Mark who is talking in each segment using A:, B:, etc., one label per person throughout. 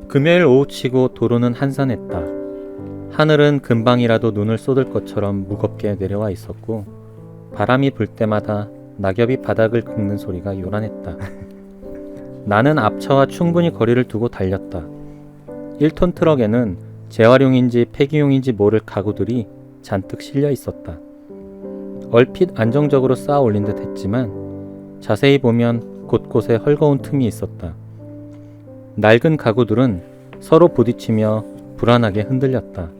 A: 금요일 오후치고 도로는 한산했다. 하늘은 금방이라도 눈을 쏟을 것처럼 무겁게 내려와 있었고 바람이 불 때마다 낙엽이 바닥을 긁는 소리가 요란했다. 나는 앞차와 충분히 거리를 두고 달렸다. 1톤 트럭에는 재활용인지 폐기용인지 모를 가구들이 잔뜩 실려 있었다. 얼핏 안정적으로 쌓아 올린 듯 했지만 자세히 보면 곳곳에 헐거운 틈이 있었다. 낡은 가구들은 서로 부딪히며 불안하게 흔들렸다.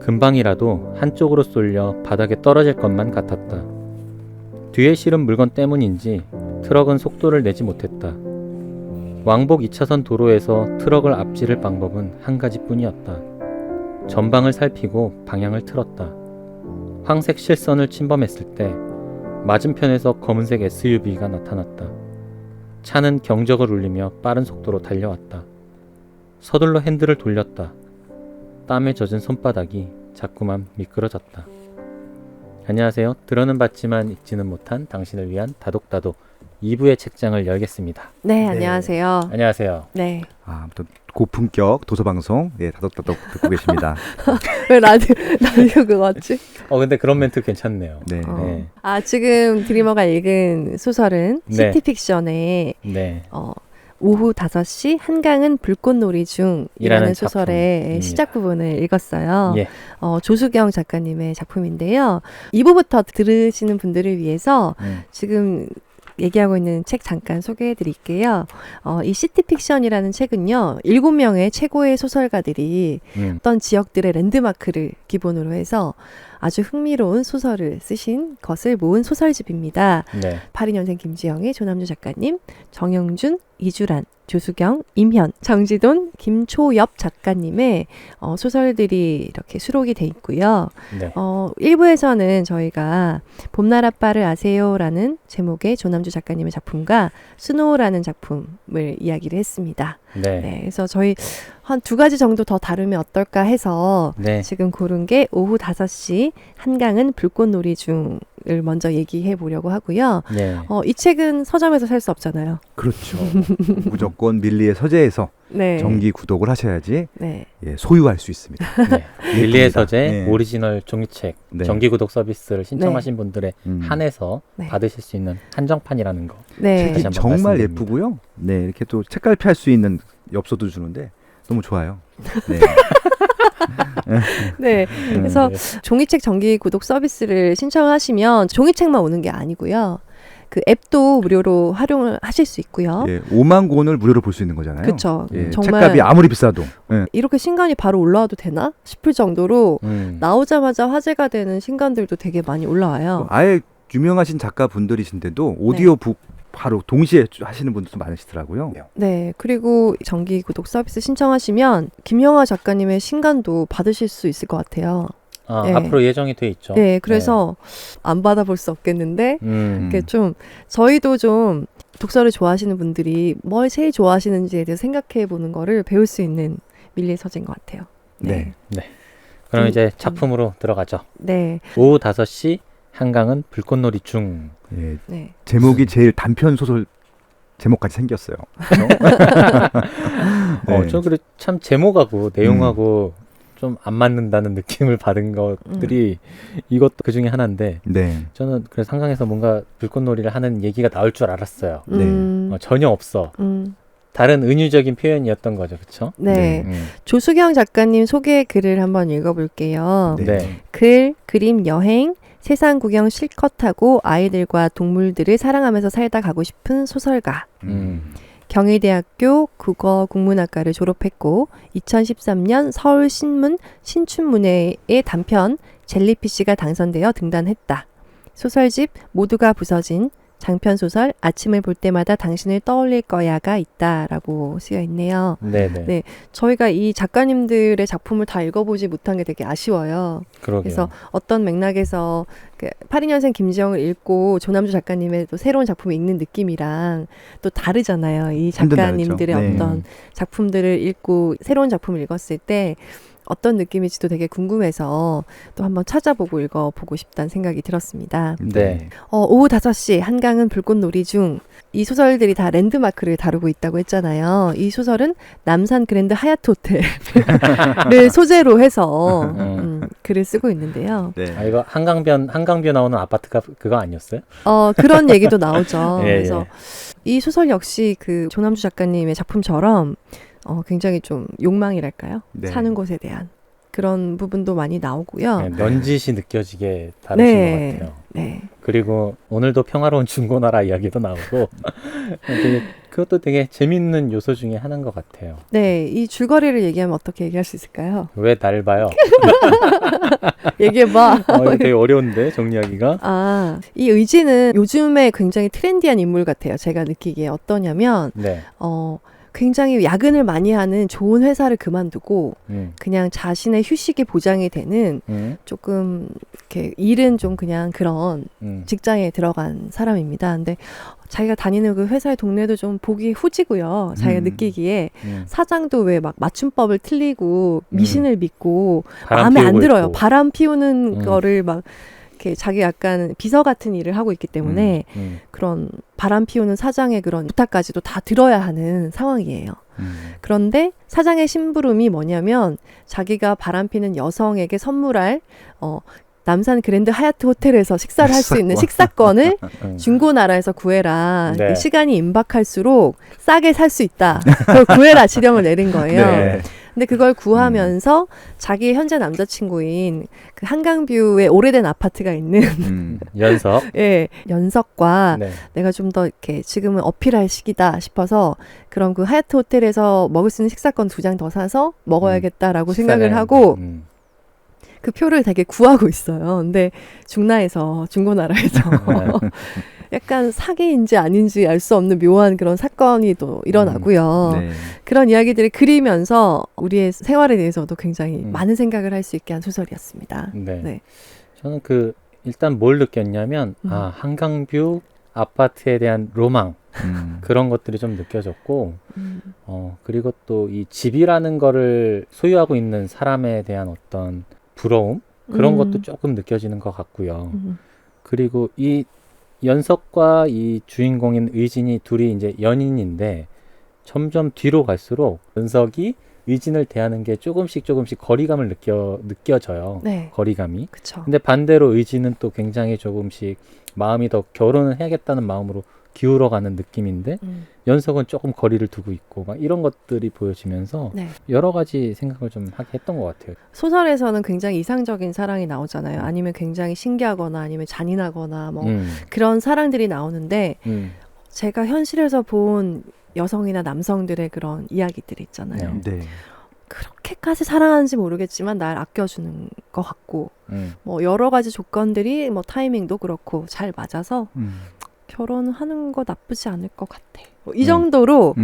A: 금방이라도 한쪽으로 쏠려 바닥에 떨어질 것만 같았다. 뒤에 실은 물건 때문인지 트럭은 속도를 내지 못했다. 왕복 2차선 도로에서 트럭을 앞지를 방법은 한 가지뿐이었다. 전방을 살피고 방향을 틀었다. 황색 실선을 침범했을 때 맞은편에서 검은색 SUV가 나타났다. 차는 경적을 울리며 빠른 속도로 달려왔다. 서둘러 핸들을 돌렸다. 땀에 젖은 손바닥이 자꾸만 미끄러졌다. 안녕하세요. 들어는 봤지만 읽지는 못한 당신을 위한 다독다독 2부의 책장을 열겠습니다.
B: 네, 안녕하세요.
A: 안녕하세요.
B: 네.
C: 아무튼 고품격 도서방송 다독다독 듣고 계십니다.
B: 왜 라디오 그거지?
A: 근데 그런 멘트 괜찮네요.
C: 네.
A: 네.
B: 지금 드리머가 읽은 소설은
A: 네.
B: 시티픽션의
A: 네.
B: 오후 5시 한강은 불꽃놀이 중이라는
A: 이라는
B: 소설의
A: 작품입니다.
B: 시작 부분을 읽었어요.
A: 예.
B: 조수경 작가님의 작품인데요. 2부부터 들으시는 분들을 위해서 지금 얘기하고 있는 책 잠깐 소개해 드릴게요. 이 시티픽션이라는 책은요. 7명의 최고의 소설가들이 어떤 지역들의 랜드마크를 기본으로 해서 아주 흥미로운 소설을 쓰신 것을 모은 소설집입니다.
A: 네.
B: 82년생 김지영의 조남주 작가님, 정영준, 이주란, 조수경, 임현, 정지돈, 김초엽 작가님의 소설들이 이렇게 수록이 돼 있고요.
A: 네.
B: 1부에서는 저희가 봄날 아빠를 아세요라는 제목의 조남주 작가님의 작품과 스노우라는 작품을 이야기를 했습니다.
A: 네.
B: 네, 그래서 저희 한 2가지 정도 더 다루면 어떨까 해서
A: 네.
B: 지금 고른 게 오후 5시 한강은 불꽃놀이 중을 먼저 얘기해 보려고 하고요.
A: 네.
B: 이 책은 서점에서 살 수 없잖아요.
C: 그렇죠. 무조건 밀리의 서재에서
B: 네.
C: 정기 구독을 하셔야지
B: 네.
C: 소유할 수 있습니다.
A: 네. 밀리의 서재
C: 네.
A: 오리지널 종이책
C: 네.
A: 정기 구독 서비스를 신청하신 분들에 한해서
B: 네.
A: 받으실 수 있는 한정판이라는 거.
B: 네.
A: 다시 한번
C: 정말
A: 말씀드립니다.
C: 예쁘고요. 네, 이렇게 또 책갈피 할 수 있는 엽서도 주는데 너무 좋아요. 네.
B: 네. 그래서
A: 네.
B: 종이책 정기 구독 서비스를 신청하시면 종이책만 오는 게 아니고요. 그 앱도 무료로 활용을 하실 수 있고요.
C: 예, 5만 권을 무료로 볼 수 있는 거잖아요.
B: 그렇죠.
C: 예,
B: 정말
C: 책값이 아무리 비싸도. 예.
B: 이렇게 신간이 바로 올라와도 되나 싶을 정도로 나오자마자 화제가 되는 신간들도 되게 많이 올라와요.
C: 아예 유명하신 작가분들이신데도 오디오북 바로 동시에 하시는 분들도 많으시더라고요.
B: 네. 그리고 정기 구독 서비스 신청하시면 김영하 작가님의 신간도 받으실 수 있을 것 같아요. 네.
A: 앞으로 예정이 돼 있죠.
B: 네. 그래서 안 받아볼 수 없겠는데 이게 좀 저희도 좀 독서를 좋아하시는 분들이 뭘 제일 좋아하시는지에 대해서 생각해 보는 거를 배울 수 있는 밀리의 서재인 것 같아요. 네.
A: 네. 그럼 이제 작품으로 들어가죠.
B: 네.
A: 오후 5시 한강은 불꽃놀이 중.
C: 예,
B: 네.
C: 제목이 제일 단편 소설 제목까지 생겼어요. 네.
A: 저 그래 참 제목하고 내용하고 좀 안 맞는다는 느낌을 받은 것들이 이것도 그 중에 하나인데
C: 네.
A: 저는 그래서 한강에서 뭔가 불꽃놀이를 하는 얘기가 나올 줄 알았어요.
C: 네.
A: 전혀 없어. 다른 은유적인 표현이었던 거죠, 그렇죠?
B: 네. 조수경 작가님 소개 글을 한번 읽어볼게요.
A: 네.
B: 글, 그림, 여행, 세상 구경 실컷 하고 아이들과 동물들을 사랑하면서 살다 가고 싶은 소설가. 경희대학교 국어국문학과를 졸업했고 2013년 서울신문 신춘문예의 단편 젤리피쉬가 당선되어 등단했다. 소설집 모두가 부서진, 장편소설 아침을 볼 때마다 당신을 떠올릴 거야가 있다라고 쓰여 있네요.
A: 네네.
B: 네, 저희가 이 작가님들의 작품을 다 읽어보지 못한 게 되게 아쉬워요.
A: 그러게요.
B: 그래서 어떤 맥락에서 82년생 김지영을 읽고 조남주 작가님의 또 새로운 작품을 읽는 느낌이랑 또 다르잖아요. 이
C: 완전
B: 작가님들의
C: 다르죠. 네.
B: 어떤 작품들을 읽고 새로운 작품을 읽었을 때 어떤 느낌일지도 되게 궁금해서 또 한번 찾아보고 읽어보고 싶다는 생각이 들었습니다.
A: 네.
B: 오후 5시 한강은 불꽃놀이 중. 이 소설들이 다 랜드마크를 다루고 있다고 했잖아요. 이 소설은 남산 그랜드 하얏트 호텔을 소재로 해서 글을 쓰고 있는데요.
C: 네.
A: 아, 이거 한강뷰 나오는 아파트가 그거 아니었어요?
B: 그런 얘기도 나오죠.
A: 예,
B: 그래서 이 소설 역시 그 조남주 작가님의 작품처럼 굉장히 좀 욕망이랄까요?
C: 네.
B: 사는 곳에 대한 그런 부분도 많이 나오고요.
A: 네, 넌짓이 느껴지게 다루신 것 같아요.
B: 네.
A: 그리고 오늘도 평화로운 중고나라 이야기도 나오고 그것도 되게 재밌는 요소 중에 하나인 것 같아요.
B: 네, 이 줄거리를 얘기하면 어떻게 얘기할 수 있을까요?
A: 왜 날 봐요?
B: 얘기해봐.
A: 이거 되게 어려운데 정리하기가.
B: 이 의지는 요즘에 굉장히 트렌디한 인물 같아요. 제가 느끼기에 어떠냐면
A: 네.
B: 굉장히 야근을 많이 하는 좋은 회사를 그만두고 그냥 자신의 휴식이 보장이 되는 조금 이렇게 일은 좀 그냥 그런 직장에 들어간 사람입니다. 근데 자기가 다니는 그 회사의 동네도 좀 보기 후지고요. 자기가 느끼기에 사장도 왜 막 맞춤법을 틀리고 미신을 믿고 마음에 안 들어요.
A: 있고.
B: 바람 피우는 거를 막 이렇게 자기 약간 비서 같은 일을 하고 있기 때문에 그런 바람 피우는 사장의 그런 부탁까지도 다 들어야 하는 상황이에요. 그런데 사장의 심부름이 뭐냐면 자기가 바람 피는 여성에게 선물할 남산 그랜드 하얏트 호텔에서 식사를 할 수 있는 식사권을 중고나라에서 구해라.
A: 네.
B: 시간이 임박할수록 싸게 살 수 있다. 그걸 구해라 지령을 내린 거예요.
C: 네.
B: 근데 그걸 구하면서 자기의 현재 남자친구인 그 한강뷰에 오래된 아파트가 있는
A: 연석.
B: 예, 연석과
A: 네.
B: 내가 좀 더 이렇게 지금은 어필할 시기다 싶어서 그럼 그 하얏트 호텔에서 먹을 수 있는 식사권 2장 더 사서 먹어야겠다라고 생각을 하고 그 표를 되게 구하고 있어요. 근데 중고나라에서 약간 사기인지 아닌지 알 수 없는 묘한 그런 사건이 또 일어나고요.
C: 네.
B: 그런 이야기들을 그리면서 우리의 생활에 대해서도 굉장히 많은 생각을 할 수 있게 한 소설이었습니다.
A: 네.
B: 네.
A: 저는 일단 뭘 느꼈냐면 한강뷰 아파트에 대한 로망 그런 것들이 좀 느껴졌고 그리고 또 이 집이라는 거를 소유하고 있는 사람에 대한 어떤 부러움 그런 것도 조금 느껴지는 것 같고요. 그리고 이 연석과 이 주인공인 의진이 둘이 이제 연인인데 점점 뒤로 갈수록 연석이 의진을 대하는 게 조금씩 거리감을 느껴져요.
B: 네.
A: 거리감이.
B: 그쵸.
A: 근데 반대로 의진은 또 굉장히 조금씩 마음이 더 결혼을 해야겠다는 마음으로 기울어가는 느낌인데 연석은 조금 거리를 두고 있고 막 이런 것들이 보여지면서
B: 네.
A: 여러 가지 생각을 좀 하게 했던 것 같아요.
B: 소설에서는 굉장히 이상적인 사랑이 나오잖아요. 아니면 굉장히 신기하거나 아니면 잔인하거나 뭐 그런 사랑들이 나오는데 제가 현실에서 본 여성이나 남성들의 그런 이야기들이 있잖아요.
C: 네.
B: 그렇게까지 사랑하는지 모르겠지만 날 아껴주는 것 같고 뭐 여러 가지 조건들이 뭐 타이밍도 그렇고 잘 맞아서 결혼하는 거 나쁘지 않을 것 같아. 이 정도로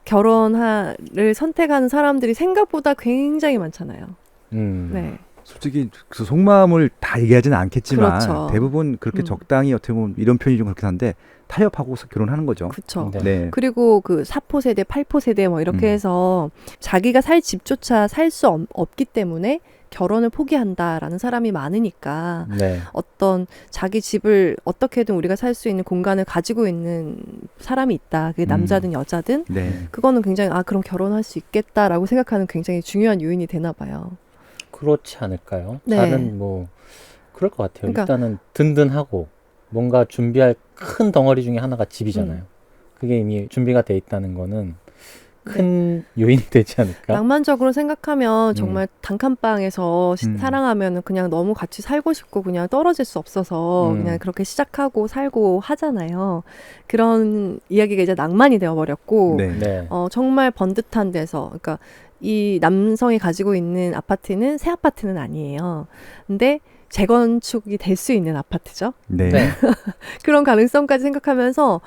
B: 결혼을 선택하는 사람들이 생각보다 굉장히 많잖아요. 네.
C: 솔직히 그 속마음을 다 얘기하지는 않겠지만
B: 그렇죠.
C: 대부분 그렇게 적당히 어떻게 보면 이런 표현이 좀 그렇긴 한데 타협하고 결혼하는 거죠.
B: 그렇죠.
C: 네.
B: 그리고 그 4포 세대, 8포 세대 뭐 이렇게 해서 자기가 살 집조차 살 수 없기 때문에 결혼을 포기한다라는 사람이 많으니까
A: 네.
B: 어떤 자기 집을 어떻게든 우리가 살 수 있는 공간을 가지고 있는 사람이 있다. 그게 남자든 여자든
C: 네.
B: 그거는 굉장히 그럼 결혼할 수 있겠다라고 생각하는 굉장히 중요한 요인이 되나 봐요.
A: 그렇지 않을까요?
B: 네.
A: 다른 뭐 그럴 것 같아요.
B: 그러니까,
A: 일단은 든든하고 뭔가 준비할 큰 덩어리 중에 하나가 집이잖아요. 그게 이미 준비가 돼 있다는 거는 큰 요인이 되지 않을까?
B: 낭만적으로 생각하면 정말 단칸방에서 사랑하면 그냥 너무 같이 살고 싶고 그냥 떨어질 수 없어서 그냥 그렇게 시작하고 살고 하잖아요. 그런 이야기가 이제 낭만이 되어버렸고
C: 네.
A: 네.
B: 정말 번듯한 데서 그러니까 이 남성이 가지고 있는 아파트는 새 아파트는 아니에요. 근데 재건축이 될 수 있는 아파트죠.
C: 네.
A: 네.
B: 그런 가능성까지 생각하면서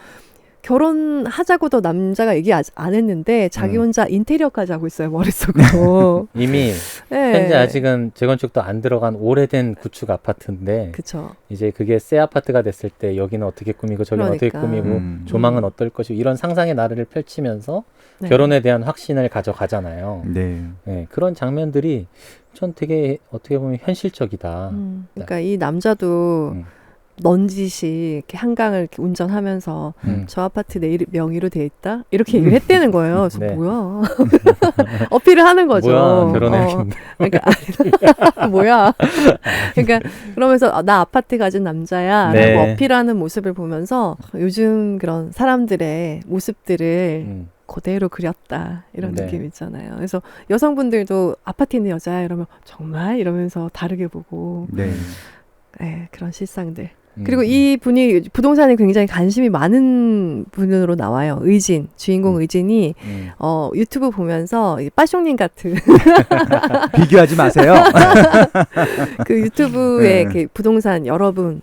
B: 결혼하자고도 남자가 얘기 안 했는데 자기 혼자 인테리어까지 하고 있어요. 머릿속으로.
A: 이미
B: 네.
A: 현재 아직은 재건축도 안 들어간 오래된 구축 아파트인데
B: 그쵸.
A: 이제 그게 새 아파트가 됐을 때 여기는 어떻게 꾸미고 저기는 어떻게
B: 그러니까.
A: 꾸미고 조망은 어떨 것이고 이런 상상의 나래를 펼치면서
B: 네.
A: 결혼에 대한 확신을 가져가잖아요.
C: 네.
A: 네, 그런 장면들이 전 되게 어떻게 보면 현실적이다.
B: 그러니까 이 남자도
A: 음.
B: 넌지시 이렇게 한강을 이렇게 운전하면서 저 아파트 내 명의로 돼 있다 이렇게 얘기를 했다는 거예요. 그래서
A: 네.
B: 뭐야 어필을 하는 거죠.
A: 뭐야 결혼했는데.
B: 그러니까 뭐야. 그러니까 그러면서 나 아파트 가진 남자야라고
A: 네.
B: 어필하는 모습을 보면서 요즘 그런 사람들의 모습들을 그대로 그렸다 이런
A: 네.
B: 느낌 있잖아요. 그래서 여성분들도 아파트 있는 여자야 이러면 정말 이러면서 다르게 보고
C: 네.
B: 네, 그런 실상들. 그리고 이 분이 부동산에 굉장히 관심이 많은 분으로 나와요. 의진, 주인공 의진이 유튜브 보면서 이 빠숑님 같은
C: 비교하지 마세요.
B: 그 유튜브에
C: 네.
B: 이렇게 부동산 여러분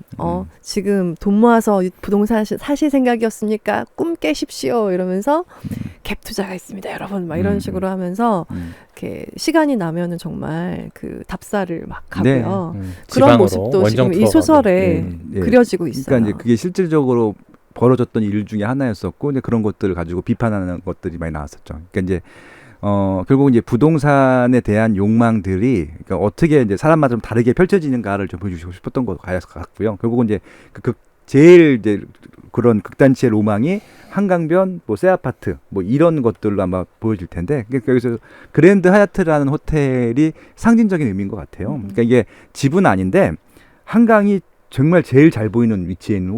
B: 지금 돈 모아서 부동산 사실 생각이었습니까? 꿈 깨십시오 이러면서 갭 투자가 있습니다 여러분 막 이런 식으로 하면서 이렇게 시간이 나면은 정말 그 답사를 막 하고요. 그런 모습도 지금 이 소설에 그려지고 있어요.
C: 그러니까 이제 그게 실질적으로 벌어졌던 일 중에 하나였었고 이제 그런 것들을 가지고 비판하는 것들이 많이 나왔었죠. 그러니까 이제 결국 이제 부동산에 대한 욕망들이 그러니까 어떻게 이제 사람마다 좀 다르게 펼쳐지는가를 좀 보여주고 싶었던 것 같고요. 결국은 이제 제일 이제 그런 극단치의 로망이 한강변, 뭐 새 아파트, 뭐 이런 것들로 아마 보여질 텐데 여기서 그랜드 하얏트라는 호텔이 상징적인 의미인 것 같아요. 그러니까 이게 집은 아닌데 한강이 정말 제일 잘 보이는 위치에 있는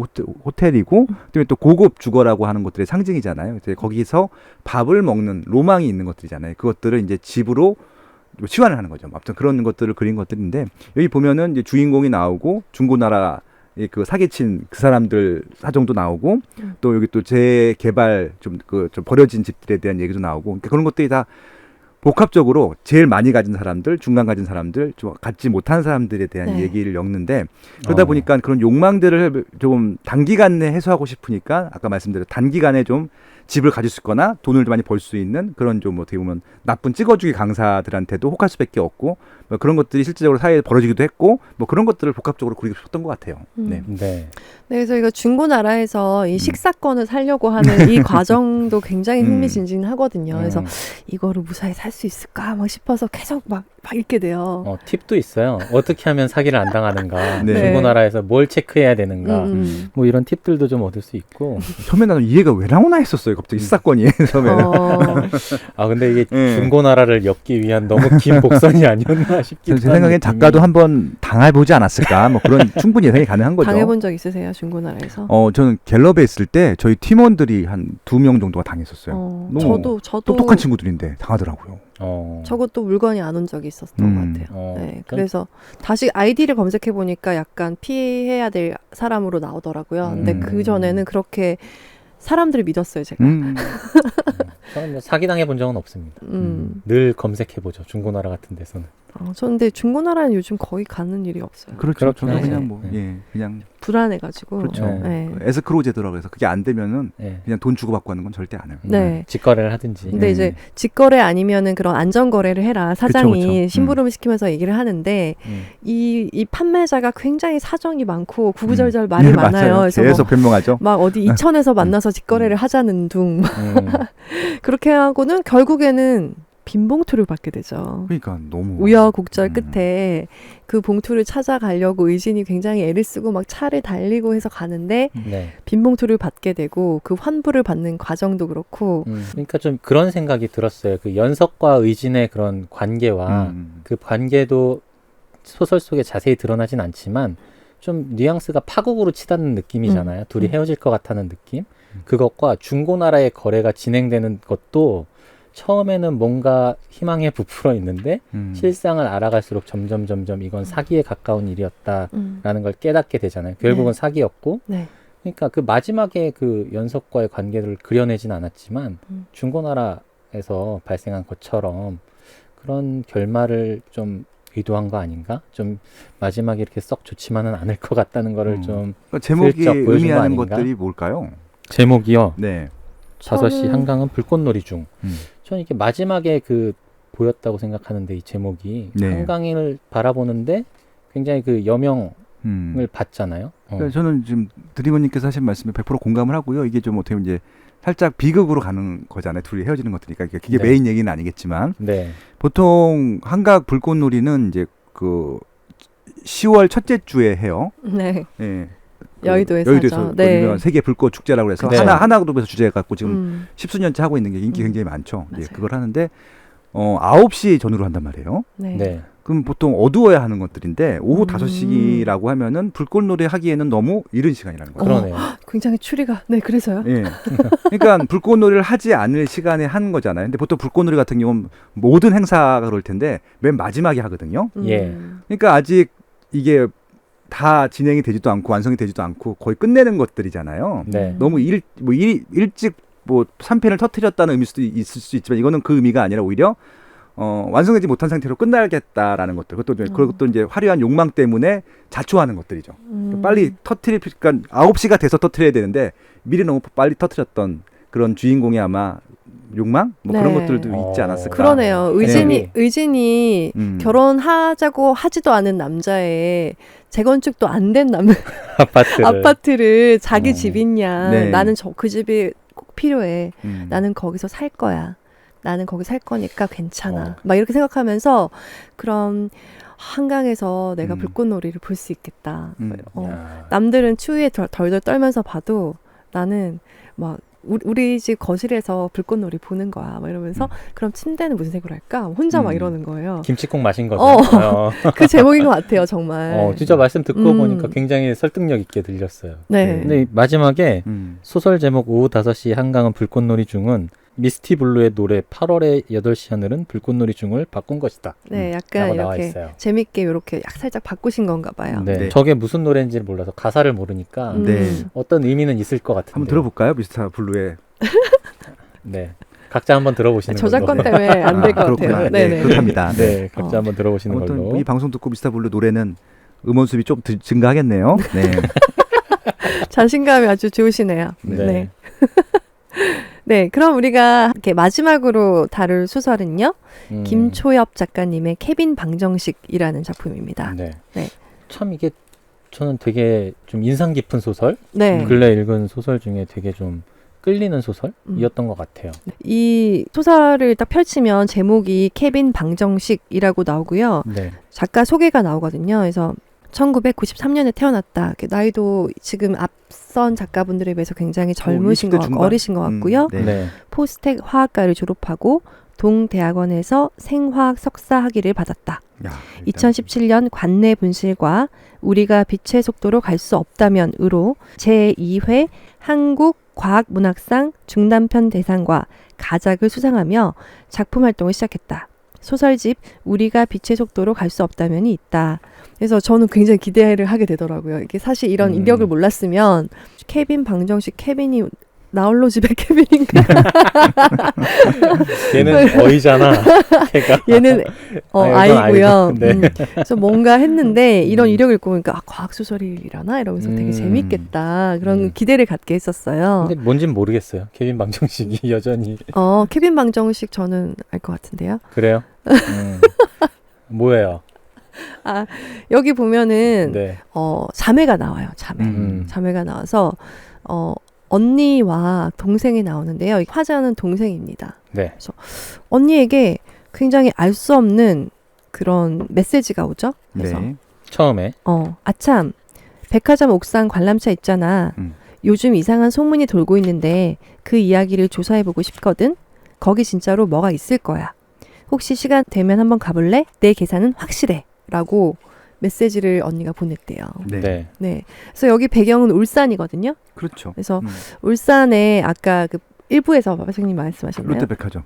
C: 호텔이고 그다음에 또 고급 주거라고 하는 것들의 상징이잖아요. 이제 거기서 밥을 먹는 로망이 있는 것들이잖아요. 그것들을 이제 집으로 치환을 하는 거죠. 아무튼 그런 것들을 그린 것들인데 여기 보면은 이제 주인공이 나오고 중고나라 그 사기친 그 사람들 사정도 나오고 또 여기 또 재개발 좀 버려진 집들에 대한 얘기도 나오고 그러니까 그런 것들이 다 복합적으로 제일 많이 가진 사람들, 중간 가진 사람들, 좀 갖지 못한 사람들에 대한 얘기를 엮는데 그러다 보니까 그런 욕망들을 좀 단기간에 해소하고 싶으니까 아까 말씀드린 단기간에 좀 집을 가질 수 있거나 돈을 많이 벌 수 있는 그런 좀 어떻게 보면 나쁜 찍어주기 강사들한테도 혹할 수밖에 없고 뭐 그런 것들이 실질적으로 사회에 벌어지기도 했고 뭐 그런 것들을 복합적으로 그리고 싶었던 것 같아요. 네.
B: 네, 그래서 이거 중고나라에서 이 식사권을 사려고 하는 이 과정도 굉장히 흥미진진하거든요. 그래서 이거를 무사히 살 수 있을까 막 싶어서 계속 막 읽게 돼요.
A: 팁도 있어요. 어떻게 하면 사기를 안 당하는가,
C: 네.
A: 중고나라에서 뭘 체크해야 되는가, 뭐 이런 팁들도 좀 얻을 수 있고.
C: 처음에 나는 이해가 왜 나오나 했었어요. 갑자기 식사권이 처음에는.
A: 근데 이게 중고나라를 엮기 위한 너무 긴 복선이 아니었나 싶기도
C: 제 생각엔 작가도 한번 당해보지 않았을까. 뭐 그런 충분히 예상이 가능한 거죠.
B: 당해본 적 있으세요, 중고나라에서?
C: 저는 갤럽에 있을 때 저희 팀원들이 한 2명 정도가 당했었어요.
B: 저도
C: 똑똑한 친구들인데 당하더라고요.
B: 저것도 물건이 안 온 적이 있었던 것 같아요. 네, 그래서 다시 아이디를 검색해 보니까 약간 피해야 될 사람으로 나오더라고요. 근데 그 전에는 그렇게 사람들을 믿었어요, 제가.
A: 저는 뭐 사기당해 본 적은 없습니다. 늘 검색해 보죠. 중고나라 같은 데서는.
B: 저는 근데 중고나라는 요즘 거의 가는 일이 없어요.
C: 그렇죠. 저는
A: 네.
C: 그냥 뭐 그냥
B: 불안해가지고.
C: 그렇죠.
B: 네.
C: 에스크로우 제도라고 해서 그게 안 되면은 그냥 돈 주고 받고 하는 건 절대 안 해요.
B: 네.
A: 직거래를 하든지.
B: 근데 이제 직거래 아니면은 그런 안전거래를 해라 사장이
C: 그쵸.
B: 심부름을 시키면서 얘기를 하는데 이 판매자가 굉장히 사정이 많고 구구절절 말이 많아요. 그래서
C: 계속 변명하죠.
B: 막 어디 이천에서 만나서 직거래를 하자는 둥 그렇게 하고는 결국에는 빈 봉투를 받게 되죠.
C: 그러니까 너무
B: 우여곡절 끝에 그 봉투를 찾아가려고 의진이 굉장히 애를 쓰고 막 차를 달리고 해서 가는데 빈 봉투를 받게 되고 그 환불을 받는 과정도 그렇고
A: 그러니까 좀 그런 생각이 들었어요. 그 연석과 의진의 그런 관계와 그 관계도 소설 속에 자세히 드러나진 않지만 좀 뉘앙스가 파국으로 치닫는 느낌이잖아요. 둘이 헤어질 것 같다는 느낌. 그것과 중고나라의 거래가 진행되는 것도 처음에는 뭔가 희망에 부풀어 있는데 실상을 알아갈수록 점점 이건 사기에 가까운 일이었다라는 걸 깨닫게 되잖아요. 결국은 사기였고 그러니까 그 마지막에 그 연석과의 관계를 그려내진 않았지만 중고나라에서 발생한 것처럼 그런 결말을 좀 의도한 거 아닌가? 좀 마지막에 이렇게 썩 좋지만은 않을 것 같다는 거를 좀
C: 그러니까 제목이
A: 슬쩍 보여준 거
C: 의미하는
A: 아닌가?
C: 것들이 뭘까요?
A: 제목이요.
C: 네.
A: 5시 한강은 불꽃놀이 중. 저는 이렇게 마지막에 그 보였다고 생각하는데 이 제목이 한강을 바라보는데 굉장히 그 여명을 받잖아요.
C: 그러니까 저는 지금 드리머님께서 하신 말씀에 100% 공감을 하고요. 이게 좀 어떻게 보면 이제 살짝 비극으로 가는 거잖아요. 둘이 헤어지는 것들이니까 그게
A: 네.
C: 메인 얘기는 아니겠지만
A: 네.
C: 보통 한각 불꽃놀이는 이제 그 10월 첫째 주에 해요.
B: 네.
C: 예.
B: 여의도에서
C: 여의도에서
B: 하죠.
C: 그
B: 네.
C: 유명한 세계 불꽃 축제라고 해서
A: 네.
C: 하나 그룹에서 주제 갖고 지금 10수년째 하고 있는 게 인기
B: 음.
C: 굉장히 많죠. 예,
B: 맞아요.
C: 그걸 하는데 9시 전후로 한단 말이에요.
B: 네.
A: 네.
C: 그럼 보통 어두워야 하는 것들인데 오후
B: 음.
C: 5시라고 하면은 불꽃놀이 하기에는 너무 이른 시간이라는 거예요.
A: 그러네요.
B: 굉장히 추리가 네 그래서요.
C: 예. 그러니까 불꽃놀이를 하지 않을 시간에 하는 거잖아요. 근데 보통 불꽃놀이 같은 경우는 모든 행사가 그럴 텐데 맨 마지막에 하거든요.
A: 예.
C: 그러니까 아직 이게 다 진행이 되지도 않고 완성이 되지도 않고 거의 끝내는 것들이잖아요.
A: 네.
C: 너무 일찍 뭐 3편을 터뜨렸다는 의미일 수도 있을 수 있지만 이거는 그 의미가 아니라 오히려 완성되지 못한 상태로 끝나겠다라는 것들. 그것도 이제 화려한 욕망 때문에 자초하는 것들이죠. 빨리 그러니까 9시가 돼서 터뜨려야 되는데 미리 너무 빨리 터뜨렸던 그런 주인공의 아마 욕망? 뭐 그런
B: 네.
C: 것들도 있지 않았을까.
B: 그러네요.
A: 네.
B: 의진이
C: 음.
B: 결혼하자고 하지도 않은 남자의 재건축도 안 된
A: 아파트를.
B: 자기 집이냐.
C: 네.
B: 나는 그 집이 꼭 필요해.
C: 음.
B: 나는 거기서 살 거야. 나는 거기 살 거니까 괜찮아.
A: 어.
B: 막 이렇게 생각하면서 그럼 한강에서 내가
C: 음.
B: 불꽃놀이를 볼 수 있겠다.
A: 야.
B: 남들은 추위에 덜덜 떨면서 봐도 나는 막 우리 집 거실에서 불꽃놀이 보는 거야. 막 이러면서 그럼 침대는 무슨 색으로 할까? 혼자 막 이러는 거예요.
A: 김치국 마신 거죠.
B: 그 제목인 것 같아요, 정말.
A: 진짜 말씀 듣고
B: 음.
A: 보니까 굉장히 설득력 있게 들렸어요.
B: 네.
A: 근데 마지막에
C: 음.
A: 소설 제목 오후 5시 한강은 불꽃놀이 중은 미스티 블루의 노래 8월의 8시 하늘은 불꽃놀이 중을 바꾼 것이다.
B: 네, 약간
A: 라고 나와
B: 이렇게
A: 있어요.
B: 재밌게 이렇게 살짝 바꾸신 건가 봐요.
A: 네.
C: 네.
A: 저게 무슨 노래인지를 몰라서 가사를 모르니까
C: 네.
A: 어떤 의미는 있을 것 같은데.
C: 한번 들어볼까요? 미스터 블루의.
A: 네. 각자 한번 들어보시는
B: 저작권
A: 걸로.
B: 때문에 안 될 것
C: 그렇구나.
B: 같아요.
C: 네,
B: 네네.
C: 그렇답니다.
A: 네, 각자 한번 들어보시는
C: 아무튼
A: 걸로.
C: 이 방송 듣고 미스터 블루 노래는 음원 수입이 좀 증가하겠네요. 네.
B: 자신감이 아주 좋으시네요.
A: 네.
B: 네. 네, 그럼 우리가 이렇게 마지막으로 다룰 소설은요. 김초엽 작가님의 케빈 방정식이라는 작품입니다.
A: 네.
B: 네.
A: 참 이게 저는 되게 좀 인상 깊은 소설,
B: 네.
A: 근래 읽은 소설 중에 되게 좀 끌리는 소설이었던 것 같아요.
B: 이 소설을 딱 펼치면 제목이 케빈 방정식이라고 나오고요.
A: 네.
B: 작가 소개가 나오거든요. 그래서 1993년에 태어났다. 이렇게 나이도 지금 앞선 작가분들에 비해서 굉장히 젊으신
C: 20대
B: 것 같고
C: 중반?
B: 어리신 것 같고요.
C: 네.
A: 네.
B: 포스텍 화학과를 졸업하고 동대학원에서 생화학 석사 학위를 받았다.
C: 야,
B: 2017년 관내 분실과 우리가 빛의 속도로 갈 수 없다면으로 제2회 한국과학문학상 중단편 대상과 가작을 수상하며 작품 활동을 시작했다. 소설집 우리가 빛의 속도로 갈 수 없다면이 있다. 그래서 저는 굉장히 기대를 하게 되더라고요. 이게 사실 이런 이력을 몰랐으면 케빈 방정식 케빈이 나홀로 집의 케빈인가?
A: 얘는 어이잖아. 걔가.
B: 얘는 아이고요.
A: 아이고. 네.
B: 그래서 뭔가 했는데 이런 이력을 읽고 보니까 과학 소설이라나 이러면서 되게 재밌겠다. 그런 기대를 갖게 했었어요.
A: 근데 뭔진 모르겠어요. 케빈 방정식이 여전히.
B: 케빈 방정식 저는 알 것 같은데요.
A: 그래요? 뭐예요?
B: 여기 보면은
A: 네.
B: 자매가 나와요. 자매. 자매가 나와서 언니와 동생이 나오는데요. 화자는 동생입니다.
A: 네.
B: 그래서 언니에게 굉장히 알 수 없는 그런 메시지가 오죠. 그래서
C: 네.
A: 처음에.
B: 아참 백화점 옥상 관람차 있잖아. 요즘 이상한 소문이 돌고 있는데 그 이야기를 조사해보고 싶거든. 거기 진짜로 뭐가 있을 거야. 혹시 시간 되면 한번 가볼래? 내 계산은 확실해. 라고 메시지를 언니가 보냈대요.
C: 네.
A: 네.
B: 네. 그래서 여기 배경은 울산이거든요.
C: 그렇죠.
B: 그래서 울산에 아까 그 일부에서 선생님 말씀하셨나요?
C: 롯데백화점.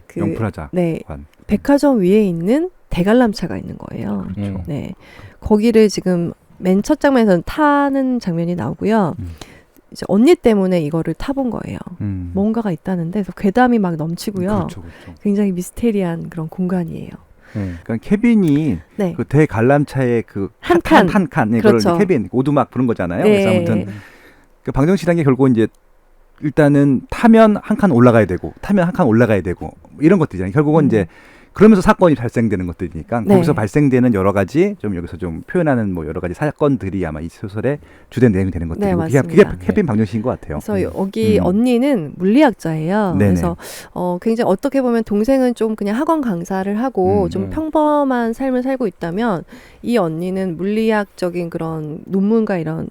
B: 그
C: 영프라자.
B: 네.
C: 관.
B: 백화점 위에 있는 대관람차가 있는 거예요.
C: 그렇죠.
B: 네. 거기를 지금 맨 첫 장면에서는 타는 장면이 나오고요. 이제 언니 때문에 이거를 타본 거예요. 뭔가가 있다는데 그래서 괴담이 막 넘치고요.
C: 그렇죠, 그렇죠.
B: 굉장히 미스테리한 그런 공간이에요.
C: 그러니까 케빈이
B: 네.
C: 그 대관람차의 그
B: 한 칸.
C: 한 칸,
B: 그렇죠.
C: 그걸 케빈 오두막 부른 거잖아요.
B: 네.
C: 그래서 아무튼 그 방정식이라는 게 결국 이제 일단은 타면 한 칸 올라가야 되고 타면 한 칸 올라가야 되고 이런 것들이잖아요. 결국은 이제 그러면서 사건이 발생되는 것들이니까
B: 네.
C: 거기서 발생되는 여러 가지 좀 여기서 좀 표현하는 뭐 여러 가지 사건들이 아마 이 소설의 주된 내용이 되는 것들이고
B: 네,
C: 그게
B: 맞습니다.
C: 해빈 방정식인 것 같아요.
B: 그래서 여기 언니는 물리학자예요.
C: 네네.
B: 그래서 굉장히 어떻게 보면 동생은 좀 그냥 학원 강사를 하고 좀 평범한 삶을 살고 있다면 이 언니는 물리학적인 그런 논문과 이런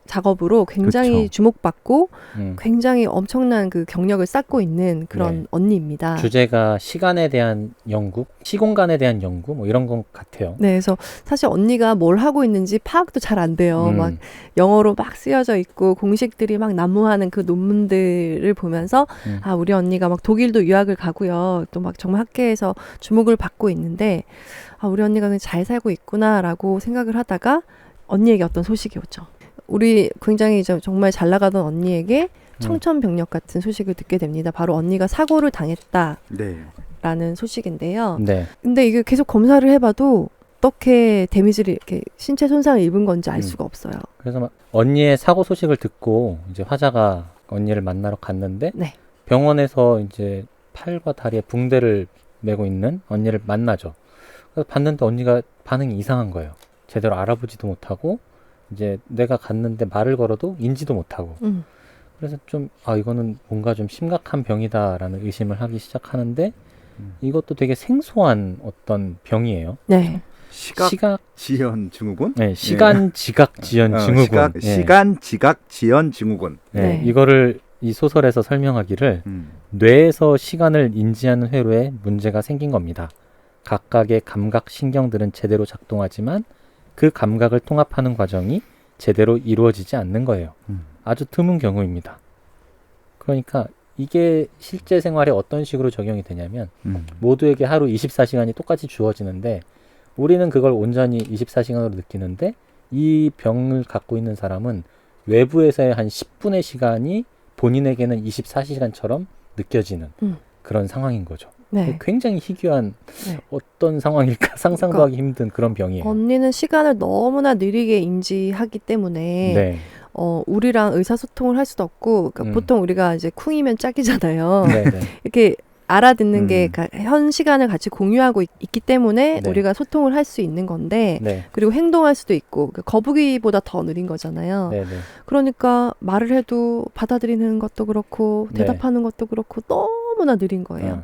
B: 작업으로 굉장히
C: 그렇죠.
B: 주목받고 굉장히 엄청난 그 경력을 쌓고 있는 그런
A: 네.
B: 언니입니다.
A: 주제가 시간에 대한 연구, 시공간에 대한 연구 뭐 이런 것 같아요.
B: 네, 그래서 사실 언니가 뭘 하고 있는지 파악도 잘 안 돼요. 막 영어로 막 쓰여져 있고 공식들이 막 난무하는 그 논문들을 보면서 아, 우리 언니가 막 독일도 유학을 가고요. 또 막 정말 학계에서 주목을 받고 있는데 아, 우리 언니가 그냥 잘 살고 있구나라고 생각을 하다가 언니에게 어떤 소식이 오죠. 우리 굉장히 정말 잘 나가던 언니에게 청천벽력 같은 소식을 듣게 됩니다. 바로 언니가 사고를 당했다라는
C: 네.
B: 소식인데요.
A: 네.
B: 근데 이게 계속 검사를 해봐도 어떻게 데미지를 이렇게 신체 손상을 입은 건지 알 수가 없어요.
A: 그래서 막 언니의 사고 소식을 듣고 이제 화자가 언니를 만나러 갔는데
B: 네.
A: 병원에서 이제 팔과 다리에 붕대를 메고 있는 언니를 만나죠. 그래서 봤는데 언니가 반응이 이상한 거예요. 제대로 알아보지도 못하고 이제 내가 갔는데 말을 걸어도 인지도 못하고 그래서 좀 이거는 뭔가 좀 심각한 병이다라는 의심을 하기 시작하는데 이것도 되게 생소한 어떤 병이에요.
B: 네.
C: 시각 지연 증후군?
A: 네, 시간 지각 지연 증후군.
C: 시간 지각 지연 증후군.
A: 네, 이거를 이 소설에서 설명하기를 뇌에서 시간을 인지하는 회로에 문제가 생긴 겁니다. 각각의 감각 신경들은 제대로 작동하지만 그 감각을 통합하는 과정이 제대로 이루어지지 않는 거예요. 아주 드문 경우입니다. 그러니까 이게 실제 생활에 어떤 식으로 적용이 되냐면 모두에게 하루 24시간이 똑같이 주어지는데 우리는 그걸 온전히 24시간으로 느끼는데 이 병을 갖고 있는 사람은 외부에서의 한 10분의 시간이 본인에게는 24시간처럼 느껴지는 그런 상황인 거죠.
B: 네.
A: 굉장히 희귀한 어떤 상황일까 상상도 하기 힘든 그런 병이에요.
B: 언니는 시간을 너무나 느리게 인지하기 때문에 우리랑 의사소통을 할 수도 없고 그러니까 보통 우리가 이제 쿵이면 짝이잖아요. 이렇게 알아듣는 게 현 시간을 같이 공유하고 있기 때문에 우리가 소통을 할 수 있는 건데 그리고 행동할 수도 있고 거북이보다 더 느린 거잖아요. 그러니까 말을 해도 받아들이는 것도 그렇고 대답하는 것도 그렇고 너무나 느린 거예요.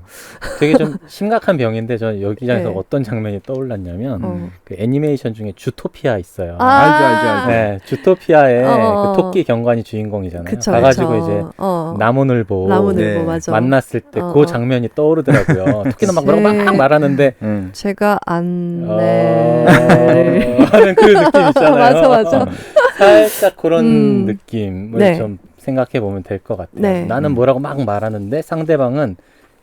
A: 되게 좀 심각한 병인데 저 여기장에서 어떤 장면이 떠올랐냐면 그 애니메이션 중에 주토피아 있어요.
C: 알죠.
A: 네, 주토피아의 그 토끼 경관이 주인공이잖아요.
B: 그쵸,
A: 가가지고 이제 나무늘보
B: 맞아.
A: 만났을 때 그 장면이 떠오르더라고요. 토끼는 막 뭐라고 막 말하는데
B: 제가 안내
A: 하는 그 느낌 있잖아요.
B: 맞아.
A: 살짝 그런 느낌을 좀 생각해 보면 될 것 같아요. 나는 뭐라고 막 말하는데 상대방은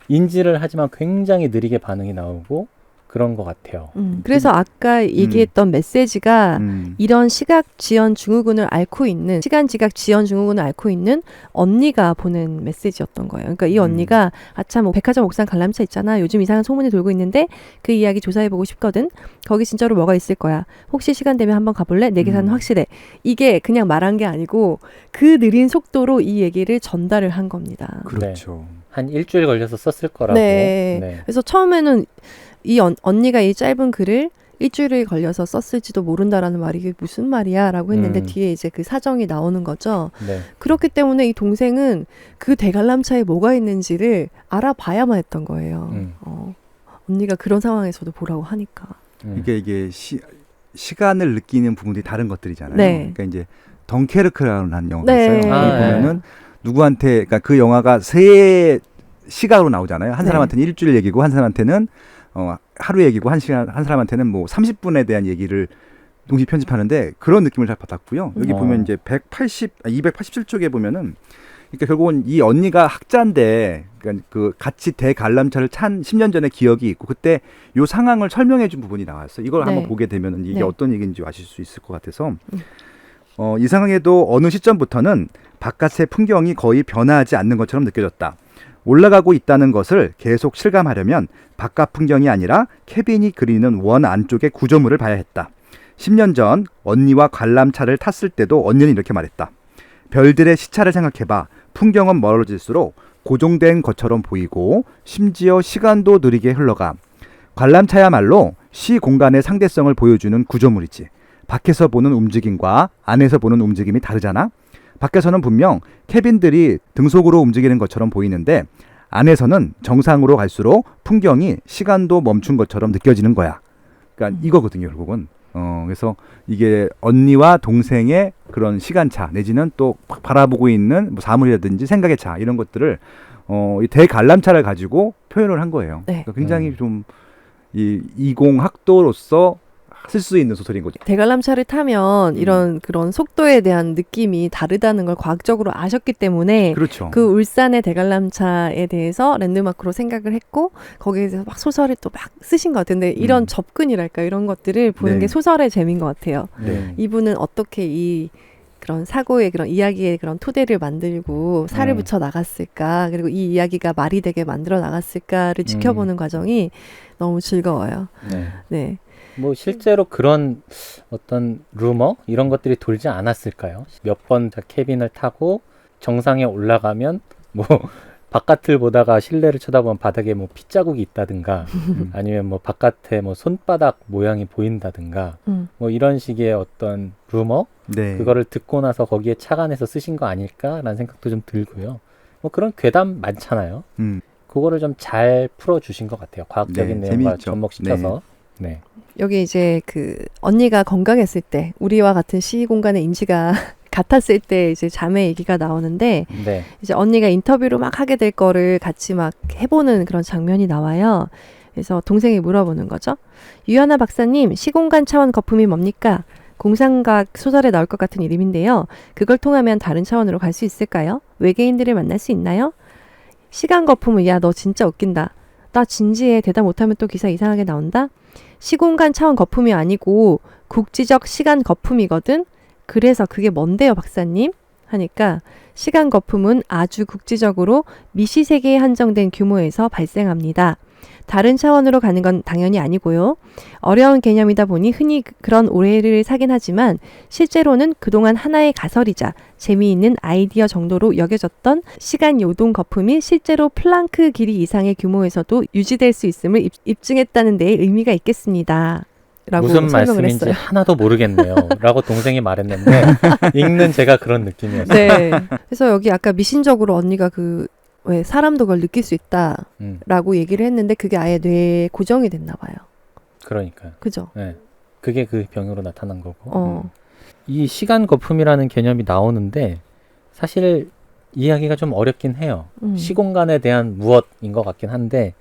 A: 인지를 하지만 굉장히 느리게 반응이 나오고 그런 것 같아요.
B: 그래서 아까 얘기했던 메시지가 이런 시각 지연 증후군을 앓고 있는 시간 지각 지연 증후군을 앓고 있는 언니가 보낸 메시지였던 거예요. 그러니까 이 언니가 아참 뭐 백화점 옥상 관람차 있잖아. 요즘 이상한 소문이 돌고 있는데 그 이야기 조사해보고 싶거든. 거기 진짜로 뭐가 있을 거야. 혹시 시간 되면 한번 가볼래? 내 계산은 확실해. 이게 그냥 말한 게 아니고 그 느린 속도로 이 얘기를 전달을 한 겁니다.
C: 그렇죠.
A: 한 일주일 걸려서 썼을 거라고.
B: 그래서 처음에는 이 언니가 이 짧은 글을 일주일에 걸려서 썼을지도 모른다라는 말이 이게 무슨 말이야 라고 했는데 뒤에 이제 그 사정이 나오는 거죠. 그렇기 때문에 이 동생은 그 대관람차에 뭐가 있는지를 알아봐야만 했던 거예요. 언니가 그런 상황에서도 보라고 하니까.
C: 이게 시간을 느끼는 부분들이 다른 것들이잖아요. 그러니까 이제 덩케르크라는 영화가 있어요. 여기 보면은 누구한테 그러니까 그 영화가 세 시각으로 나오잖아요. 한 사람한테는 일주일 얘기고 한 사람한테는 하루 얘기고 한 사람한테는 뭐 30분에 대한 얘기를 동시 편집하는데 그런 느낌을 잘 받았고요. 여기 보면 이제 287쪽에 보면은 그러니까 결국은 이 언니가 학자인데 그러니까 그 같이 대관람차를 탄 10년 전의 기억이 있고 그때 요 상황을 설명해 준 부분이 나왔어요. 이걸 한번 보게 되면은 이게 어떤 얘기인지 아실 수 있을 것 같아서 이 상황에도 어느 시점부터는 바깥의 풍경이 거의 변화하지 않는 것처럼 느껴졌다. 올라가고 있다는 것을 계속 실감하려면 바깥 풍경이 아니라 케빈이 그리는 원 안쪽의 구조물을 봐야 했다. 10년 전 언니와 관람차를 탔을 때도 언니는 이렇게 말했다. 별들의 시차를 생각해봐. 풍경은 멀어질수록 고정된 것처럼 보이고 심지어 시간도 느리게 흘러가. 관람차야말로 시 공간의 상대성을 보여주는 구조물이지. 밖에서 보는 움직임과 안에서 보는 움직임이 다르잖아. 밖에서는 분명 캐빈들이 등속으로 움직이는 것처럼 보이는데 안에서는 정상으로 갈수록 풍경이 시간도 멈춘 것처럼 느껴지는 거야. 그러니까 이거거든요, 결국은. 그래서 이게 언니와 동생의 그런 시간차 내지는 또 바라보고 있는 뭐 사물이라든지 생각의 차 이런 것들을 이 대관람차를 가지고 표현을 한 거예요.
B: 네.
C: 그러니까 굉장히 좀 이 이공학도로서 쓸 수 있는 소설인 거죠.
B: 대관람차를 타면 이런 그런 속도에 대한 느낌이 다르다는 걸 과학적으로 아셨기 때문에
C: 그렇죠.
B: 그 울산의 대관람차에 대해서 랜드마크로 생각을 했고 거기에 대해서 막 소설을 또 막 쓰신 것 같은데 이런 접근이랄까 이런 것들을 보는
C: 네.
B: 게 소설의 재미인 것 같아요.
C: 네.
B: 이분은 어떻게 이 그런 사고의 그런 이야기의 그런 토대를 만들고 살을 붙여 나갔을까 그리고 이 이야기가 말이 되게 만들어 나갔을까를 지켜보는 과정이 너무 즐거워요.
A: 네.
B: 네.
A: 뭐 실제로 그런 어떤 루머 이런 것들이 돌지 않았을까요? 몇 번 캐빈을 타고 정상에 올라가면 뭐 바깥을 보다가 실내를 쳐다보면 바닥에 뭐 핏자국이 있다든가 아니면 뭐 바깥에 뭐 손바닥 모양이 보인다든가 뭐 이런 식의 어떤 루머
C: 네.
A: 그거를 듣고 나서 거기에 착안해서 쓰신 거 아닐까라는 생각도 좀 들고요. 뭐 그런 괴담 많잖아요. 그거를 좀 잘 풀어주신 것 같아요. 과학적인
C: 네,
A: 내용과
C: 재미있죠.
A: 접목시켜서. 네.
B: 여기 이제 그 언니가 건강했을 때 우리와 같은 시위 공간의 인지가 같았을 때 이제 자매 얘기가 나오는데
A: 네.
B: 이제 언니가 인터뷰를 막 하게 될 거를 같이 막 해보는 그런 장면이 나와요. 그래서 동생이 물어보는 거죠. 유연아 박사님, 시공간 차원 거품이 뭡니까? 공상과학 소설에 나올 것 같은 이름인데요. 그걸 통하면 다른 차원으로 갈 수 있을까요? 외계인들을 만날 수 있나요? 시간 거품은 야, 너 진짜 웃긴다. 나 진지해. 대답 못하면 또 기사 이상하게 나온다. 시공간 차원 거품이 아니고 국지적 시간 거품이거든. 그래서 그게 뭔데요, 박사님? 하니까 시간 거품은 아주 국지적으로 미시세계에 한정된 규모에서 발생합니다. 다른 차원으로 가는 건 당연히 아니고요. 어려운 개념이다 보니 흔히 그런 오해를 사긴 하지만 실제로는 그동안 하나의 가설이자 재미있는 아이디어 정도로 여겨졌던 시간 요동 거품이 실제로 플랑크 길이 이상의 규모에서도 유지될 수 있음을 입증했다는 데에 의미가 있겠습니다. 라고
A: 무슨
B: 설명을
A: 말씀인지
B: 했어요.
A: 하나도 모르겠네요. 라고 동생이 말했는데 읽는 제가 그런 느낌이었어요.
B: 네. 그래서 여기 아까 미신적으로 언니가 왜 사람도 그걸 느낄 수 있다라고 얘기를 했는데 그게 아예 뇌에 고정이 됐나 봐요.
A: 그러니까요.
B: 그죠?
A: 네. 그게 그 병으로 나타난 거고.
B: 어.
A: 이 시간 거품이라는 개념이 나오는데 사실 이해하기가 좀 어렵긴 해요. 시공간에 대한 무엇인 것 같긴 한데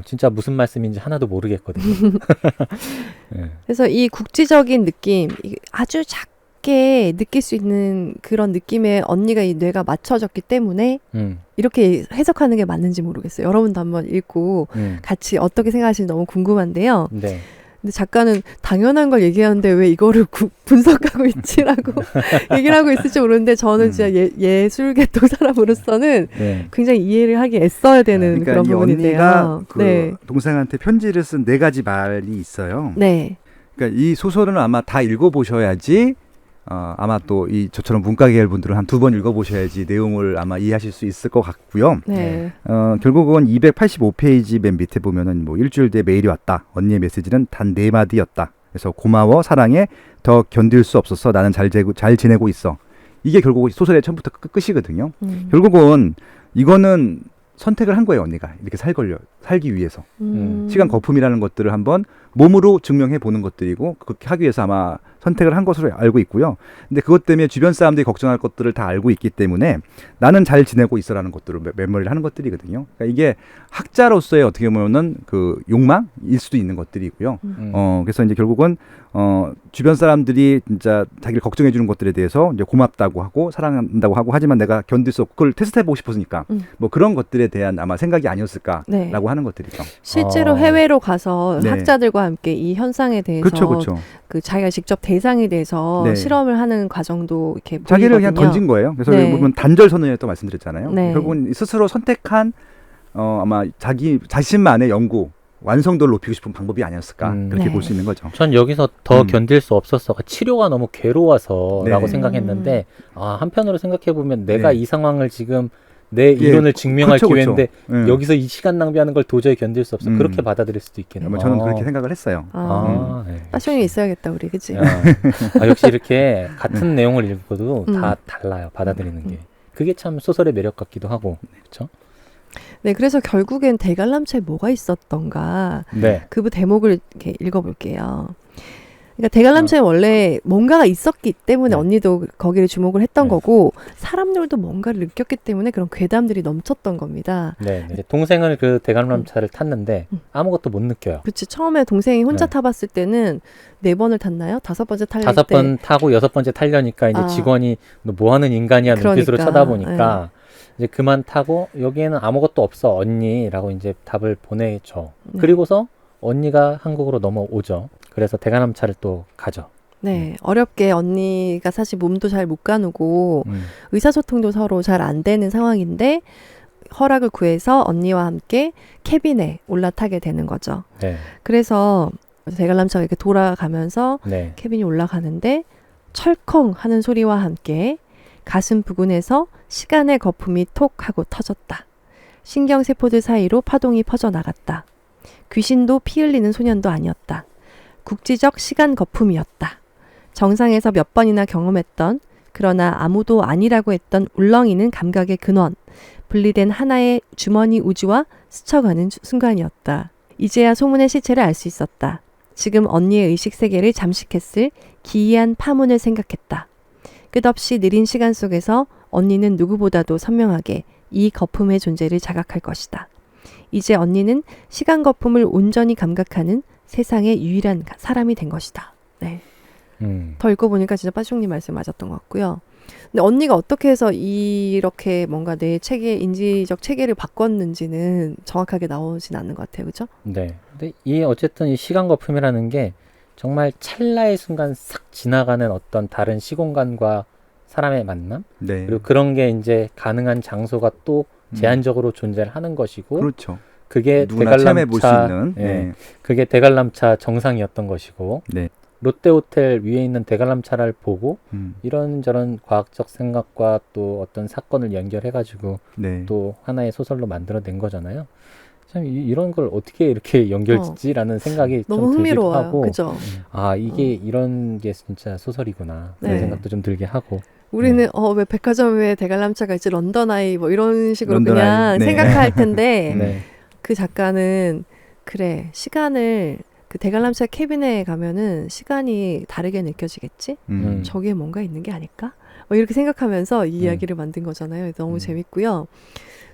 A: 진짜 무슨 말씀인지 하나도 모르겠거든요. 네.
B: 그래서 이 국지적인 느낌, 아주 작게 느낄 수 있는 그런 느낌에 언니가 이 뇌가 맞춰졌기 때문에 이렇게 해석하는 게 맞는지 모르겠어요. 여러분도 한번 읽고 같이 어떻게 생각하시는지 너무 궁금한데요.
A: 네.
B: 근데 작가는 당연한 걸 얘기하는데 왜 이거를 분석하고 있지라고 얘기를 하고 있을지 모르는데 저는 진짜 예술계통 사람으로서는
A: 네.
B: 굉장히 이해를 하기 애써야 되는
C: 그러니까
B: 그런
C: 이
B: 부분인데요.
C: 언니가 그
B: 네.
C: 동생한테 편지를 쓴 4가지 말이 있어요.
B: 네.
C: 그러니까 이 소설은 아마 다 읽어보셔야지 아마 또 저처럼 문과 계열 분들은 한 2번 읽어보셔야지 내용을 아마 이해하실 수 있을 것 같고요.
B: 네.
C: 결국은 285페이지 맨 밑에 보면은 뭐 일주일 뒤에 메일이 왔다. 언니의 메시지는 단 4마디였다. 그래서 고마워, 사랑해, 더 견딜 수 없어서 나는 잘 지내고 있어. 이게 결국 소설의 처음부터 끝이거든요. 결국은 이거는 선택을 한 거예요, 언니가. 이렇게 살기 위해서. 시간 거품이라는 것들을 한번 몸으로 증명해 보는 것들이고 그렇게 하기 위해서 아마 선택을 한 것으로 알고 있고요. 근데 그것 때문에 주변 사람들이 걱정할 것들을 다 알고 있기 때문에 나는 잘 지내고 있어라는 것들을 메모리를 하는 것들이거든요. 그러니까 이게 학자로서의 어떻게 보면은 그 욕망일 수도 있는 것들이고요. 그래서 이제 결국은 주변 사람들이 진짜 자기를 걱정해 주는 것들에 대해서 이제 고맙다고 하고 사랑한다고 하고 하지만 내가 견딜 수 없고 그걸 테스트해 보고 싶었으니까 뭐 그런 것들에 대한 아마 생각이 아니었을까라고
B: 네.
C: 하는 것들이죠.
B: 실제로 해외로 가서
C: 네.
B: 학자들과 함께 이 현상에 대해서
C: 그렇죠.
B: 그 자기가 직접 대상이 돼서
C: 네.
B: 실험을 하는 과정도 이렇게
C: 자기를 그냥
B: 보이거든요.
C: 던진 거예요. 그래서
B: 네.
C: 보면 단절 선언이라고 말씀드렸잖아요.
B: 네.
C: 결국은 스스로 선택한 아마 자신만의 연구 완성도를 높이고 싶은 방법이 아니었을까 그렇게
B: 네.
C: 볼 수 있는 거죠.
A: 전 여기서 더 견딜 수 없었어가 치료가 너무 괴로워서라고
C: 네.
A: 생각했는데 한편으로 생각해 보면 내가
C: 네.
A: 이 상황을 지금 내 이론을 증명할
C: 그쵸, 그쵸.
A: 기회인데
C: 예.
A: 여기서 이 시간 낭비하는 걸 도저히 견딜 수 없어.
C: 음.
A: 그렇게 받아들일 수도 있겠네요.
C: 아마 저는 그렇게 생각을 했어요.
A: 네.
B: 빠숑이 있어야겠다 우리 그치?
A: 역시 이렇게 같은 내용을 읽어도 다 달라요. 받아들이는 게. 그게 참 소설의 매력 같기도 하고. 그렇죠?
B: 네, 그래서 결국엔 대관람차에 뭐가 있었던가
A: 네.
B: 그 대목을 이렇게 읽어볼게요. 그러니까 대관람차에 원래 뭔가가 있었기 때문에
A: 네.
B: 언니도 거기를 주목을 했던
A: 네.
B: 거고 사람들도 뭔가를 느꼈기 때문에 그런 괴담들이 넘쳤던 겁니다.
A: 네. 이제 동생은 그 대관람차를 탔는데 아무것도 못 느껴요.
B: 그치, 처음에 동생이 혼자
A: 네.
B: 타봤을 때는 4번을 탔나요? 5번째 탈 때.
A: 5번 타고 6번째 타려니까 이제 직원이 너 뭐 하는 인간이야 눈빛으로
B: 그러니까,
A: 쳐다보니까 이제 그만 타고 여기에는 아무것도 없어 언니라고 이제 답을 보내죠.
B: 네.
A: 그리고서 언니가 한국으로 넘어오죠. 그래서 대관람차를 또 가죠.
B: 네, 어렵게 언니가 사실 몸도 잘 못 가누고 의사소통도 서로 잘 안 되는 상황인데 허락을 구해서 언니와 함께 캐빈에 올라타게 되는 거죠.
A: 네.
B: 그래서 대관람차가 이렇게 돌아가면서
A: 네.
B: 캐빈이 올라가는데 철컹 하는 소리와 함께 가슴 부근에서 시간의 거품이 톡 하고 터졌다. 신경세포들 사이로 파동이 퍼져나갔다. 귀신도 피 흘리는 소년도 아니었다. 국지적 시간 거품이었다. 정상에서 몇 번이나 경험했던 그러나 아무도 아니라고 했던 울렁이는 감각의 근원. 분리된 하나의 주머니 우주와 스쳐가는 순간이었다. 이제야 소문의 실체를 알 수 있었다. 지금 언니의 의식세계를 잠식했을 기이한 파문을 생각했다. 끝없이 느린 시간 속에서 언니는 누구보다도 선명하게 이 거품의 존재를 자각할 것이다. 이제 언니는 시간 거품을 온전히 감각하는 세상의 유일한 사람이 된 것이다. 네. 더 읽어보니까 진짜 빠숑님 말씀 맞았던 것 같고요. 근데 언니가 어떻게 해서 이렇게 뭔가 내 체계, 인지적 체계를 바꿨는지는 정확하게 나오진 않는 것 같아요. 그죠?
A: 네. 근데 어쨌든 이 시간 거품이라는 게 정말 찰나의 순간 싹 지나가는 어떤 다른 시공간과 사람의 만남?
C: 네.
A: 그리고 그런 게 이제 가능한 장소가 또 제한적으로 존재를 하는 것이고
C: 그렇죠.
A: 그게
C: 누구나 체험해 볼 수
A: 대관람차
C: 있는.
A: 예, 그게 대관람차 정상이었던 것이고
C: 네.
A: 롯데호텔 위에 있는 대관람차를 보고
C: 음.
A: 이런저런 과학적 생각과 또 어떤 사건을 연결해가지고
C: 네.
A: 또 하나의 소설로 만들어낸 거잖아요. 참 이런 걸 어떻게 이렇게 연결짓지라는 생각이
B: 너무
A: 좀 들기도
B: 흥미로워요.
A: 하고
B: 그죠?
A: 아 이게 이런 게 진짜 소설이구나 그런
B: 네.
A: 생각도 좀 들게 하고
B: 우리는 왜 백화점에 대관람차가 있지 런던 아이 뭐 이런 식으로
C: 런던
B: 그냥
C: 아이. 네.
B: 생각할 텐데
A: 네.
B: 그 작가는 그래 시간을 그 대관람차 캐빈에 가면은 시간이 다르게 느껴지겠지? 저기에 뭔가 있는 게 아닐까? 이렇게 생각하면서 이 이야기를 만든 거잖아요. 너무 재밌고요.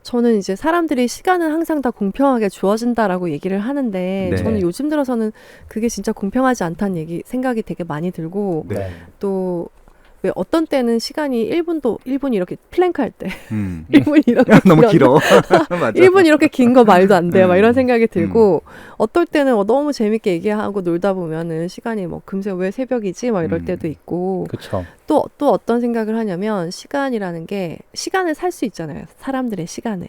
B: 저는 이제 사람들이 시간은 항상 다 공평하게 주어진다라고 얘기를 하는데
C: 네.
B: 저는 요즘 들어서는 그게 진짜 공평하지 않다는 생각이 되게 많이 들고
C: 네.
B: 또 왜 어떤 때는 시간이 1분 이렇게 플랭크 할 때 1분 이렇게
C: 너무
B: 길어.
C: 길어. 맞아.
B: 1분 이렇게 긴 거 말도 안 돼요. 막 이런 생각이 들고 어떨 때는 너무 재밌게 얘기하고 놀다 보면은 시간이 뭐 금세 왜 새벽이지? 막 이럴 때도 있고
A: 그렇죠.
B: 또 어떤 생각을 하냐면 시간이라는 게 시간을 살 수 있잖아요. 사람들의 시간을.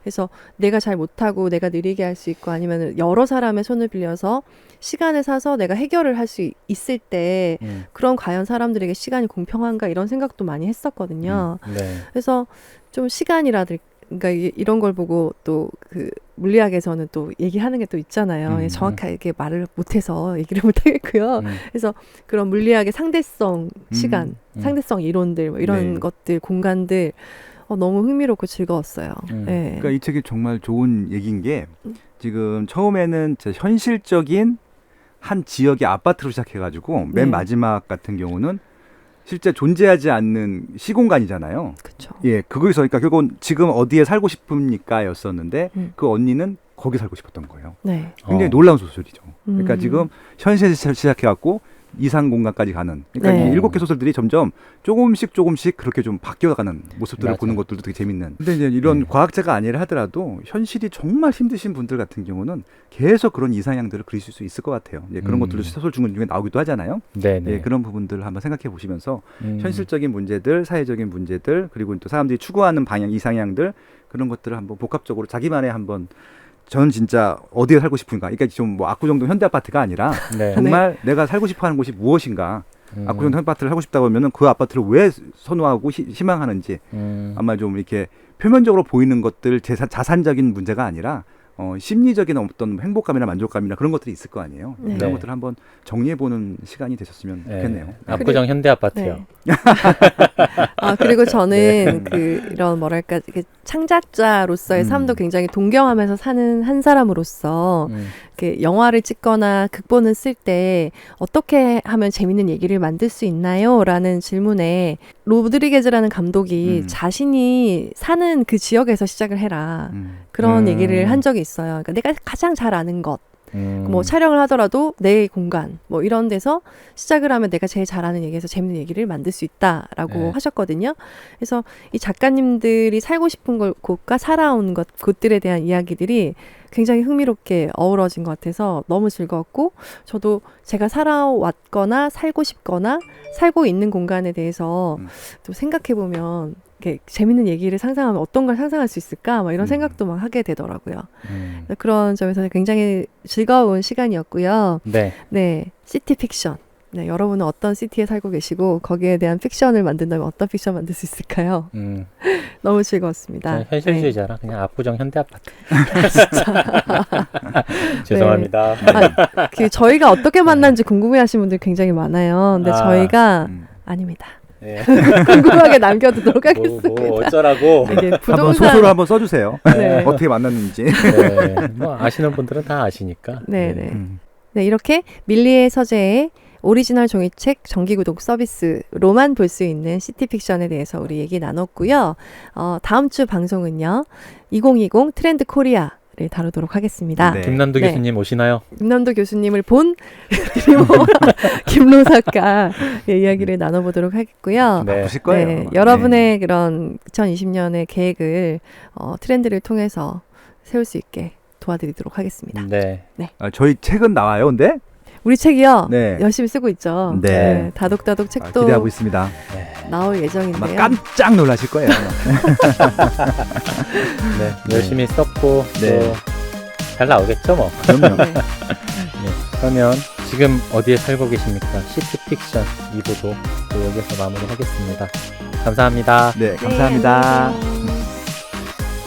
B: 그래서 내가 잘 못하고 내가 느리게 할 수 있고 아니면 여러 사람의 손을 빌려서 시간을 사서 내가 해결을 할 수 있을 때 그럼 과연 사람들에게 시간이 공평한가 이런 생각도 많이 했었거든요.
A: 네.
B: 그래서 좀 시간이라든가 이런 걸 보고 또 그 물리학에서는 또 얘기하는 게 또 있잖아요. 정확하게 말을 못해서 얘기를 못하겠고요. 그래서 그런 물리학의 상대성 시간, 상대성 이론들 뭐 이런
C: 네.
B: 것들, 공간들 너무 흥미롭고 즐거웠어요. 네.
C: 그러니까 이 책이 정말 좋은 얘기인 게 지금 처음에는 진짜 현실적인 한 지역의 아파트로 시작해가지고 맨
B: 네.
C: 마지막 같은 경우는 실제 존재하지 않는 시공간이잖아요.
B: 그렇죠.
C: 예, 거기서 그러니까 결국은 지금 어디에 살고 싶습니까였었는데 그 언니는 거기 살고 싶었던 거예요.
B: 네.
C: 굉장히 놀라운 소설이죠. 그러니까
B: 음.
C: 지금 현실에서 시작해갖고 이상 공간까지 가는. 그러니까
B: 네.
C: 이 7개 소설들이 점점 조금씩 그렇게 좀 바뀌어가는 모습들을
A: 맞아요.
C: 보는 것들도 되게 재밌는. 근데 이제 이런 과학자가 아니라 하더라도 현실이 정말 힘드신 분들 같은 경우는 계속 그런 이상향들을 그리실 수 있을 것 같아요. 이제 그런 것들도 소설 중에 나오기도 하잖아요.
A: 네.
C: 예, 그런 부분들을 한번 생각해 보시면서 현실적인 문제들, 사회적인 문제들, 그리고 또 사람들이 추구하는 방향, 이상향들 그런 것들을 한번 복합적으로 자기만의 한번 저는 진짜 어디에 살고 싶은가. 그러니까 좀 뭐 압구정동 현대 아파트가 아니라
A: 네.
C: 정말 내가 살고 싶어하는 곳이 무엇인가. 압구정동 아파트를 하고 싶다고 하면은 그 아파트를 왜 선호하고 희망하는지 아마 좀 이렇게 표면적으로 보이는 것들 자산적인 문제가 아니라 심리적인 어떤 행복감이나 만족감이나 그런 것들이 있을 거 아니에요.
B: 네.
C: 그런 것들을 한번 정리해보는 시간이 되셨으면 좋겠네요.
A: 압구정 현대아파트요.
B: 네. 그리고 저는 이런 뭐랄까 창작자로서의 삶도 굉장히 동경하면서 사는 한 사람으로서 이렇게 영화를 찍거나 극본을 쓸 때 어떻게 하면 재밌는 얘기를 만들 수 있나요? 라는 질문에 로드리게즈라는 감독이 자신이 사는 그 지역에서 시작을 해라. 그런 얘기를 한 적이 있어요. 그러니까 내가 가장 잘 아는 것. 뭐 촬영을 하더라도 내 공간 뭐 이런 데서 시작을 하면 내가 제일 잘하는 얘기에서 재밌는 얘기를 만들 수 있다라고
A: 네.
B: 하셨거든요. 그래서 이 작가님들이 살고 싶은 곳과 살아온 곳들에 대한 이야기들이 굉장히 흥미롭게 어우러진 것 같아서 너무 즐거웠고 저도 제가 살아왔거나 살고 싶거나 살고 있는 공간에 대해서 또 생각해보면 이렇게 재밌는 얘기를 상상하면 어떤 걸 상상할 수 있을까? 막 이런 생각도 막 하게 되더라고요. 그런 점에서 굉장히 즐거운 시간이었고요.
A: 네.
B: 네, 시티 픽션. 네, 여러분은 어떤 시티에 살고 계시고 거기에 대한 픽션을 만든다면 어떤 픽션 만들 수 있을까요? 너무 즐거웠습니다.
A: 저는 현실주의자라 그냥 압구정 현대아파트. 죄송합니다.
B: 저희가 어떻게 만난지 궁금해하시는 분들 굉장히 많아요. 근데 저희가 아닙니다.
A: 네.
B: 궁금하게 남겨두도록 하겠습니다.
A: 뭐 어쩌라고.
B: 이게
C: 한번
B: 부동산
C: 소설을 한번 써주세요.
B: 네.
C: 어떻게 만났는지.
A: 네. 뭐 아시는 분들은 다 아시니까.
B: 네네. 네, 이렇게 밀리의 서재의 오리지널 종이책 정기구독 서비스로만 볼 수 있는 시티픽션에 대해서 우리 얘기 나눴고요. 다음 주 방송은요. 2020 트렌드 코리아를 다루도록 하겠습니다.
C: 네.
A: 김남도
B: 네.
A: 교수님 오시나요?
B: 김남도 교수님을 본 김로 작가의 이야기를 나눠보도록 하겠고요.
A: 네.
C: 보실 거예요.
B: 네,
C: 아마.
B: 여러분의 그런 2020년의 계획을 트렌드를 통해서 세울 수 있게 도와드리도록 하겠습니다.
A: 네.
C: 저희 책은 나와요, 근데?
B: 우리 책이요.
C: 네.
B: 열심히 쓰고 있죠.
C: 네.
B: 다독다독 책도
C: 기대하고 있습니다.
B: 나올
C: 아마
B: 예정인데요.
C: 깜짝 놀라실 거예요.
A: 네. 열심히 썼고
C: 네.
A: 또 잘 나오겠죠 뭐.
C: 그럼요.
B: 네.
A: 네. 그러면 지금 어디에 살고 계십니까? 시티픽션 2부도 또 여기서 마무리하겠습니다. 감사합니다.
C: 네, 감사합니다.
B: 네, 안녕히 계세요.